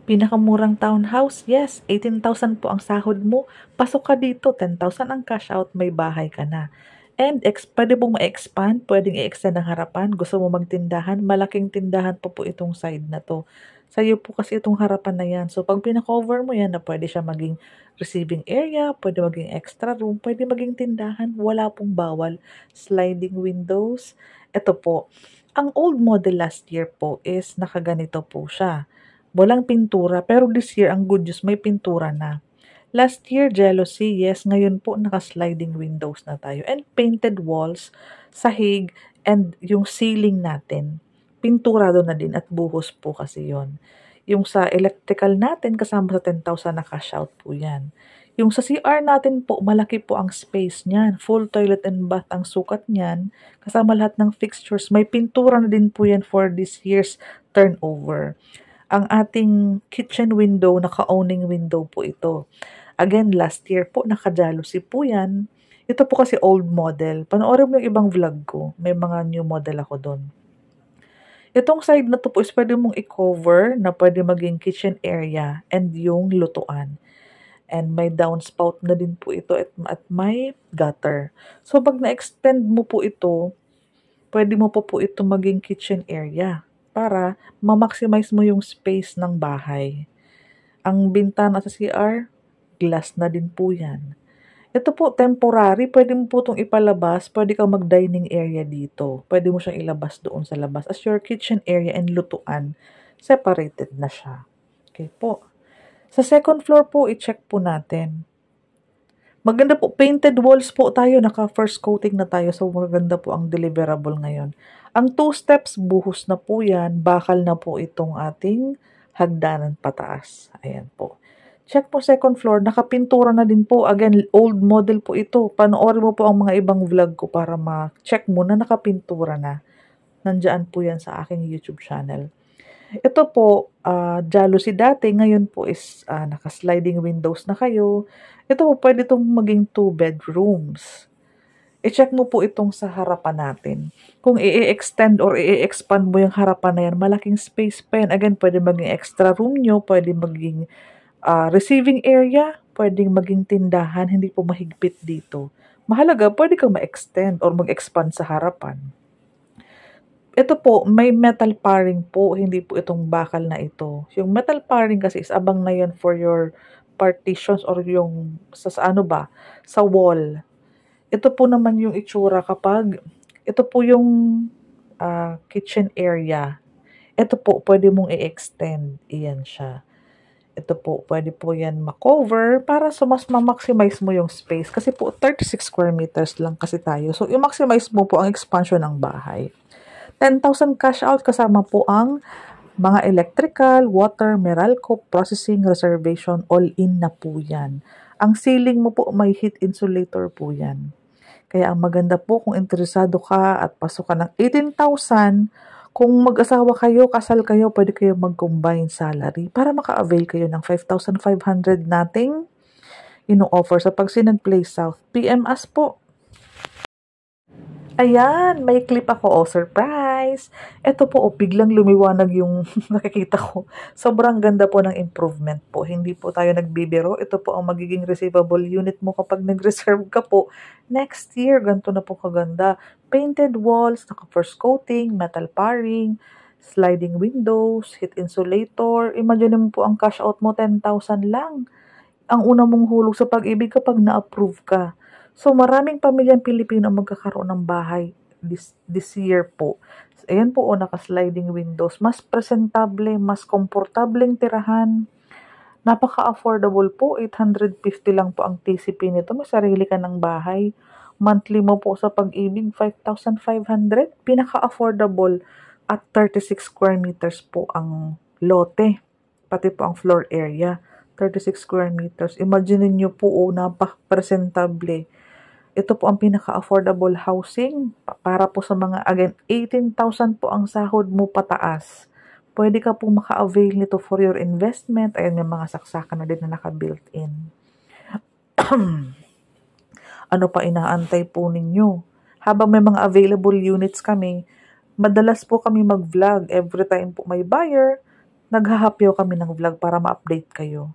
Pinakamurang townhouse, yes, 18,000 po ang sahod mo. Pasok ka dito, 10,000 ang cash out, may bahay ka na. And pwede pong ma-expand, pwedeng i-extend ang harapan. Gusto mo magtindahan, malaking tindahan po itong side na to. Sa'yo po kasi itong harapan na yan. So pag pinakover mo yan, na pwede siya maging receiving area, pwede maging extra room, pwede maging tindahan, wala pong bawal. Sliding windows. Ito po, ang old model last year po is nakaganito po siya. Walang pintura, pero this year, ang good news, may pintura na. Last year, jealousy, yes. Ngayon po, naka-sliding windows na tayo. And painted walls, sahig, and yung ceiling natin. Pinturado na din at buhos po kasi yon. Yung sa electrical natin, kasama sa 10,000 na cash out po yan. Yung sa CR natin po, malaki po ang space niyan. Full toilet and bath ang sukat niyan. Kasama lahat ng fixtures. May pintura na din po yan for this year's turnover. Ang ating kitchen window, naka-owning window po ito. Again, last year po, naka-jealousy po yan. Ito po kasi old model. Panoorin mo yung ibang vlog ko. May mga new model ako doon. Itong side na to po is pwede mong i-cover na pwede maging kitchen area and yung lutuan. And may downspout na din po ito at may gutter. So, pag na-extend mo po ito, pwede mo po ito maging kitchen area para ma-maximize mo yung space ng bahay. Ang bintana sa CR, glass na din po yan. Ito po, temporary. Pwede mo po itong ipalabas. Pwede kang mag-dining area dito. Pwede mo siyang ilabas doon sa labas. As your kitchen area and lutuan, separated na siya. Okay po. Sa second floor po, i-check po natin. Maganda po, painted walls po tayo. Naka-first coating na tayo. So, maganda po ang deliverable ngayon. Ang 2 steps, buhos na po yan. Bakal na po itong ating hagdanan pataas. Ayan po. Check po second floor. Nakapintura na din po. Again, old model po ito. Panoorin mo po ang mga ibang vlog ko para ma-check mo na nakapintura na. Nandyan po yan sa aking YouTube channel. Ito po, jealousy dati. Ngayon po is naka-sliding windows na kayo. Ito po, pwede itong maging 2 bedrooms. I-check mo po itong sa harapan natin. Kung i-extend or i-expand mo yung harapan na yan, malaking space pa yan. Again, pwede maging extra room nyo, pwede maging receiving area, pwede maging tindahan, hindi po mahigpit dito. Mahalaga, pwede kang ma-extend or mag-expand sa harapan. Ito po, may metal paring po, hindi po itong bakal na ito. Yung metal paring kasi is abang na yan for your partitions or yung sa ano ba, sa wall. Ito po naman yung itsura kapag, ito po yung kitchen area. Ito po, pwede mong i-extend. Iyan siya. Ito po, pwede po yan ma-cover para so mas ma-maximize mo yung space. Kasi po, 36 square meters lang kasi tayo. So, i-maximize mo po ang expansion ng bahay. 10,000 cash out kasama po ang mga electrical, water, Meralco, processing, reservation, all-in na po yan. Ang ceiling mo po, may heat insulator po yan. Kaya ang maganda po kung interesado ka at pasok ka ng 18,000, kung mag-asawa kayo, kasal kayo, pwede kayo mag-combine salary para maka-avail kayo ng 5,500 nating ino-offer sa Pagsinag Place South. PM us po. Ayan, may clip ako. Oh, surprise! Ito po, biglang lumiwanag yung nakikita ko. Sobrang ganda po ng improvement po. Hindi po tayo nagbibiro. Ito po ang magiging receivable unit mo kapag nag-reserve ka po. Next year, ganito na po kaganda. Painted walls, naka-first coating, metal paring, sliding windows, heat insulator. Imagine mo po ang cash out mo, 10,000 lang. Ang una mong hulog sa pag-ibig kapag na-approve ka. So, maraming pamilyang Pilipino ang magkakaroon ng bahay this year po. Ayan po, naka-sliding windows. Mas presentable, mas komportableng tirahan. Napaka-affordable po. 850 lang po ang TCP nito. May sarili ka ng bahay. Monthly mo po sa pag-ibig, 5,500. Pinaka-affordable at 36 square meters po ang lote. Pati po ang floor area. 36 square meters. Imagine niyo po, napaka-presentable. Ito po ang pinaka-affordable housing para po sa mga, again, 18,000 po ang sahod mo pataas. Pwede ka po maka-avail nito for your investment. Ayan, may mga saksakan na din na naka-built-in. Ano pa inaantay po ninyo? Habang may mga available units kami, madalas po kami mag-vlog. Every time po may buyer, Naghahapyaw kami ng vlog para ma-update kayo.